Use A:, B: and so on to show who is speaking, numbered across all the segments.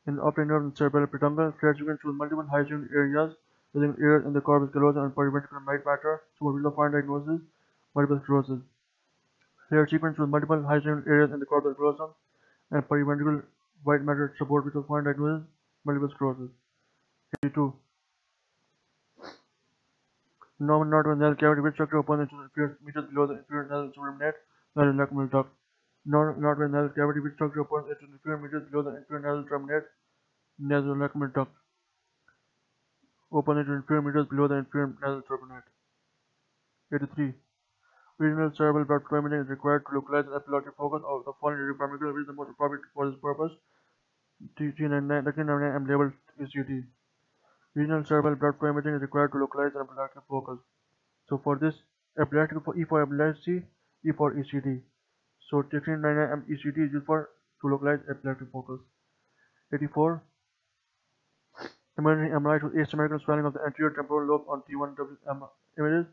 A: In the optic nerve and cerebral peduncle, flared sequence shows multiple high-signal areas, using areas in the corpus callosum and periventricular white matter, so we will find diagnosis, multiple sclerosis. Flared sequence shows multiple high-signal areas in the corpus callosum and periventricular white matter support which will find diagnosis, multiple sclerosis. 82. Normal nasal cavity which structure opens into the inferior meters below the inferior nasal subluminate, nasal lacrimal duct. Normal nasal cavity which structure opens into the inferior meters below the inferior nasal terminate, nasal lacrimal duct. Open into inferior meters below the inferior nasal turbinate. 83. Regional cerebral blood flow imaging is required to localize the epilogical focus of the following radiopharmaceutical which is the most appropriate for this purpose. T99 and labeled ECT. Regional cerebral blood flow imaging is required to localize the epilogical focus. So for this, epileptic for E for epilepsy, E for ECT. So T99 and ECT is used for to localize epileptic focus. 84. Emerging MRI shows asymmetrical swelling of the anterior temporal lobe on T1W images.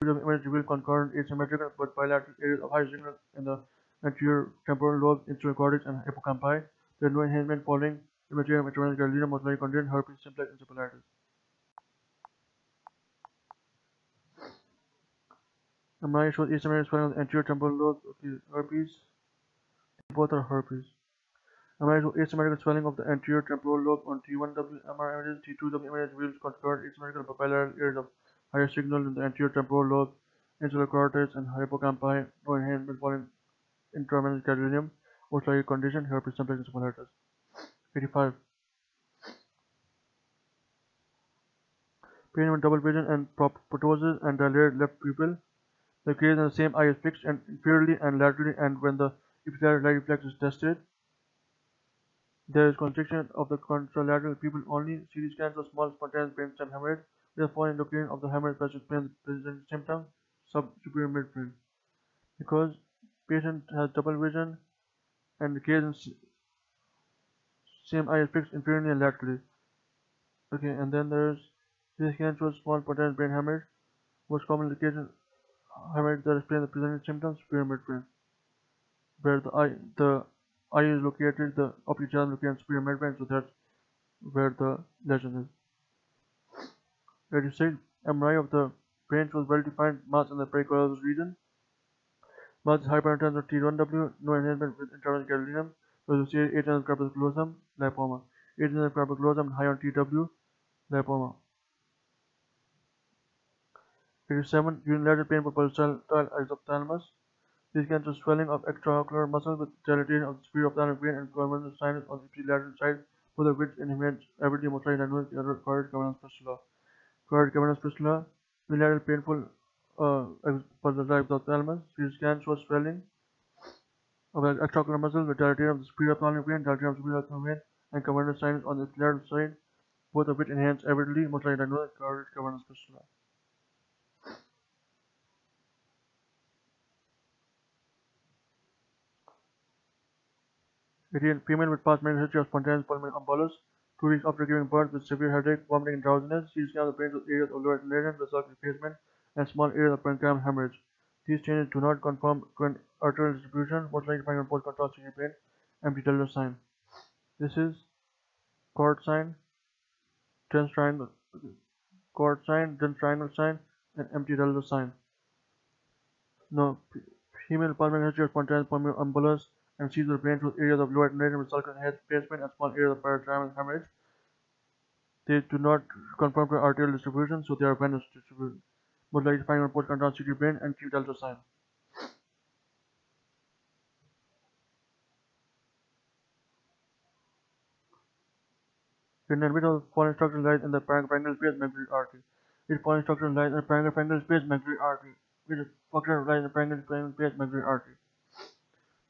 A: T2W images reveal concurrent asymmetrical but bilateral areas of high signal in the anterior temporal lobe, insular cortex, and hippocampi. There is no enhancement following imaging of intravenous gadolinium, most likely contained herpes simplex encephalitis. MRI shows asymmetrical swelling of the anterior temporal lobe. Okay, herpes. Both are herpes. MRI shows asymmetrical swelling of the anterior temporal lobe on T1W MRI images. T2W image reveals concurrent asymmetrical but bilateral areas of higher signal in the anterior temporal lobe, insular cortex, and hippocampi. No enhancement following intravenous gadolinium, most likely condition herpes simplex encephalitis. 85. Pain with double vision and proptosis and dilated left pupil. The gaze in the same eye is fixed and inferiorly and laterally, and when the epithelial light reflex is tested, there is constriction of the contralateral pupil only. CT scans of small spontaneous brainstem hemorrhage with the following location of the hemorrhage best explains present symptom, superior midbrain. Because patient has double vision and the gaze in same eye is fixed inferiorly and laterally. Okay, and then there is CT scan shows small spontaneous brain hemorrhage. Most common location hemorrhage that explains the presenting symptoms, superior midbrain, where the eye is located, the optic channel located in superior midbrain, so that's where the lesion is. 86. MRI of the brain shows well-defined mass in the pericortex region. Mass is hyperintensity of T1W, no enhancement with intravenous gadolinium, associated agent of corpus callosum, lipoma. Agent of corpus callosum high on TW, lipoma. 87. Unilateral pain for pulsatile isophthalmos. This can show swelling of extraocular muscle with dilatation of the superior ophthalmic vein and convergent sinus on the ipsilateral side, both of which inhibit ability most likely diagnosed the other choroid cavernous fistula. Choroid cavernous fistula, unilateral painful pulsatile isophthalmos. CT scan shows swelling of extraocular muscle with dilatation of the superior ophthalmic vein, dilatation of the superior ophthalmic vein, and convergent sinus on the ipsilateral side, both of which enhance ability most likely diagnosed the choroid cavernous fistula. Female with past medical history of spontaneous pulmonary embolus, 2 weeks after giving birth with severe headache, vomiting, and drowsiness. CT scan of the brain with areas of lower inhalation, vesical effacement, and small areas of parenchymal hemorrhage. These changes do not conform to an arterial distribution, most likely finding on post-contrast CT brain, empty delta sign. This is cord sign, dense triangle, cord sign, dense triangle sign, and empty delta sign. No, female pulmonary history of spontaneous pulmonary embolus and sees the brain with areas of lower inhalation with sulcus head placement and small areas of parenchymal hemorrhage. They do not conform to arterial distribution, so they are venous distributed. Most likely finding on post-contrast CT brain and Q delta sign. The bit of the following structure lies in the parenchymal space maxillary artery. This following structure lies in the parenchymal space maxillary artery. Which structure lies in the parenchymal space maxillary artery.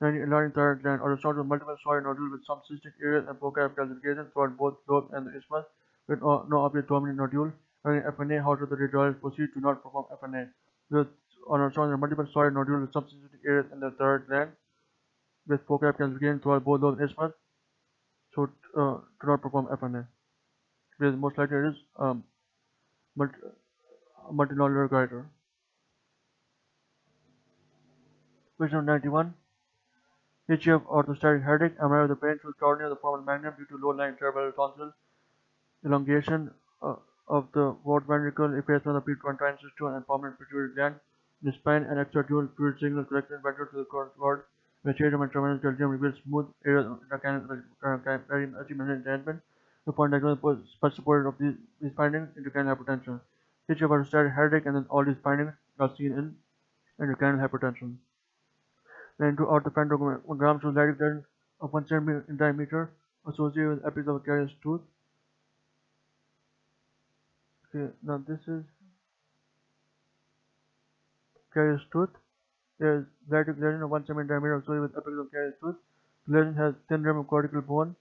A: 90. Enlarging thyroid gland, or the source of multiple solid nodules with some cystic areas and foci of calcification throughout both lobe and the isthmus, with no obvious dominant nodule. Having FNA, however, the radiologist proceed to not perform FNA. Because on our source, multiple solid nodules with some cystic areas in the thyroid gland, with foci of calcification throughout both lobe and isthmus, so do not perform FNA. Because most likely it is multinodular goiter. Question 91. History of orthostatic headache. MRI of the brain shows shortening of the foramen magnum due to low-lying cerebral tonsil, elongation of the fourth ventricle, effacement of the prefrontal system, and prominent pituitary gland in the spine, and extradural fluid signal collection ventral to the cord. Vegetarian and tremendous calcium reveals smooth areas of intracranial enhancement. The point diagnosis first supported of these findings, intracranial hypertension. History of orthostatic headache, and then all these findings are seen in intracranial hypertension. Then into orthopentagram shows lytic lesion of 1 cm in diameter associated with apex of a carious tooth. Okay, now this is carious tooth. There is lytic lesion of 1 cm in diameter associated with apex of carious tooth. The lesion has thin rim of cortical bone,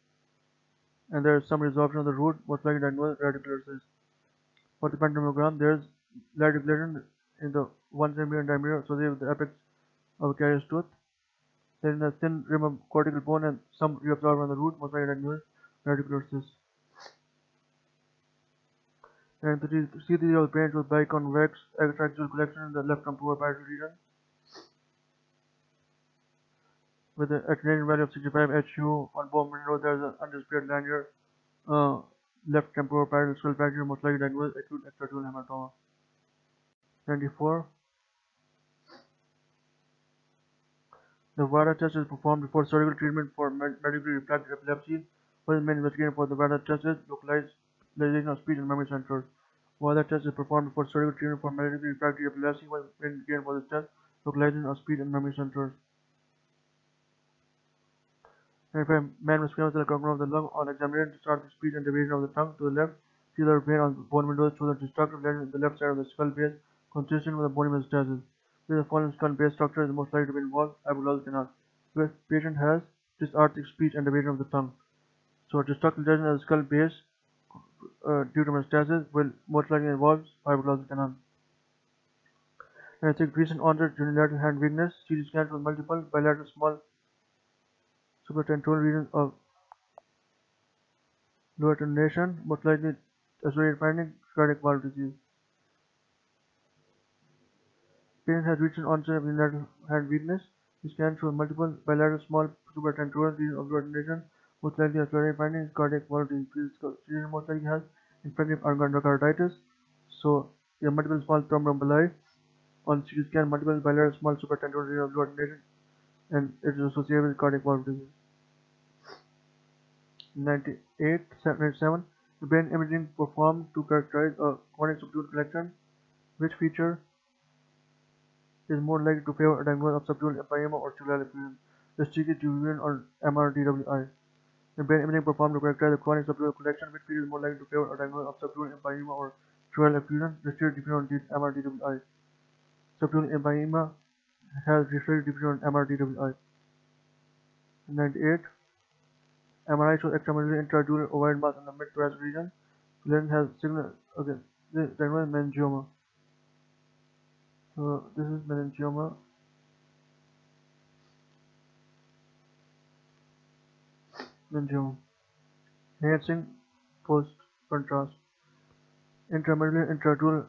A: and there is some resorption of the root, most likely diagnosed radicular cyst. Orthopentagram, there is lytic lesion in the 1 cm in diameter associated with the apex of a carious tooth. There is a thin rim of cortical bone and some reabsorption on the root, most likely diagnosed radicular cyst. And the C3 of the brain shows biconvex extracellular collection in the left temporal parietal region with an attenuation value of 65 HU. On bone mineral, there is an undisputed linear left temporal parietal skull fracture, most likely diagnosed acute extracellular hematoma. 94. The VADA test is performed before surgical treatment for medically refractory epilepsy. What is the main investigation for the VADA test is localization of speech and memory centers. VADA test is performed before surgical treatment for medically refractory epilepsy. What is the main indication for this test? Localization of speech and memory centers. And if a man with squamous cell carcinoma of the lung on examination starts with speech and deviation of the tongue to the left, see the brain on bone windows shows a destructive lesion in the left side of the skull base consistent with a bony metastasis. Where the fallen skull base structure is most likely to be involved, hypoglossal canal. Where the patient has dysarthric speech and deviation of the tongue. So a destructive lesion of the skull base due to metastasis will most likely involve hypoglossal canal. And I think recent onset unilateral hand weakness, CT scans with multiple bilateral small supratentorial regions of lower attenuation, most likely associated finding cardiac valve disease. Patient has recent onset of unilateral hand weakness. The scan shows multiple bilateral small supratentorial regions of lower attenuation, most likely associated finding cardiac valve disease. Patient most likely has infective endocarditis. So there are multiple small thromboemboli. On CT scan, multiple bilateral small supratentorial regions of lower attenuation, and it is associated with cardiac valve disease. 97. The brain imaging performed to characterize a chronic subdural collection. Which feature is more likely to favor a diagnosis of subdural empyema or cerebral effusion? The streaky diffusion or MRDWI. The brain imaging performed to characterize a chronic subdural collection. Which feature is more likely to favor a diagnosis of subdural empyema or cerebral effusion? The streaky diffusion or MRDWI. Subdural empyema has restricted diffusion on MRDWI. 98. MRI shows extramedullary intradural ovoid mass in the mid-thoracic region. Lesion has signal. Okay, this is diagnosed meningioma. So this is meningioma. Enhancing post-contrast. Intramedullary intradural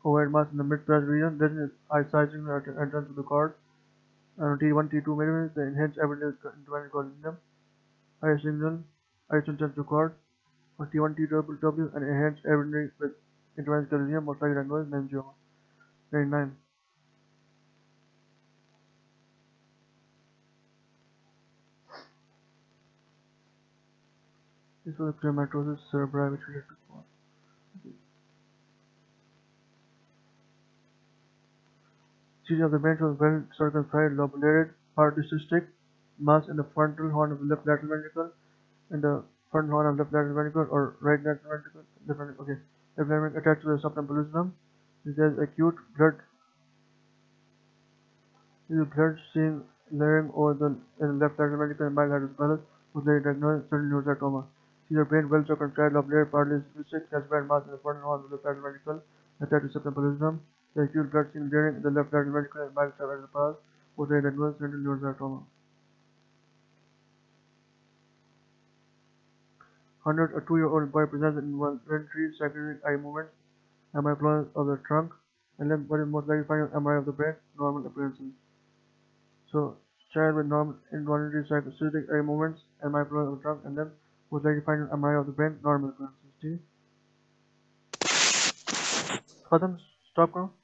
A: ovoid mass in the mid-thoracic region. Lesion is eye-sizing the entrance to the cord. And T1, T2 mm, the enhanced evidence interventional collision. Eye signal, eye sensitive to cord, or T1, T2, and enhanced evidence with interventional collision, most likely diagnosed meningioma. 99. This was a dermatosis cerebri which related to cord. CT of the brain shows well circumscribed lobulated hardly-cystic mass in the frontal horn of the left lateral ventricle, in the frontal horn of left lateral ventricle or right lateral ventricle, left lateral ventricle attached to the septum pellucidum. There is acute blood seeing layering over the left lateral ventricle and mild hydrocephalus, whose later diagnosed central neurosarcoma. See the brain well circumscribed lobulated partly cystic calcified mass in the frontal horn of the left lateral ventricle attached to septum pellucidum. The acute blood seeing layering in the left lateral ventricle and mild hydrocephalus, whose later diagnosed central neurosarcoma. 100. A 2-year-old boy presents involuntary cyclic eye movements, MRI clone of the trunk, and then what is most likely finding on MRI of the brain, normal appearances. So Child with normal involuntary cyclic eye movements and manipulation of the trunk and then was likely find an MRI of the brain normal. खत्म. Stop करो.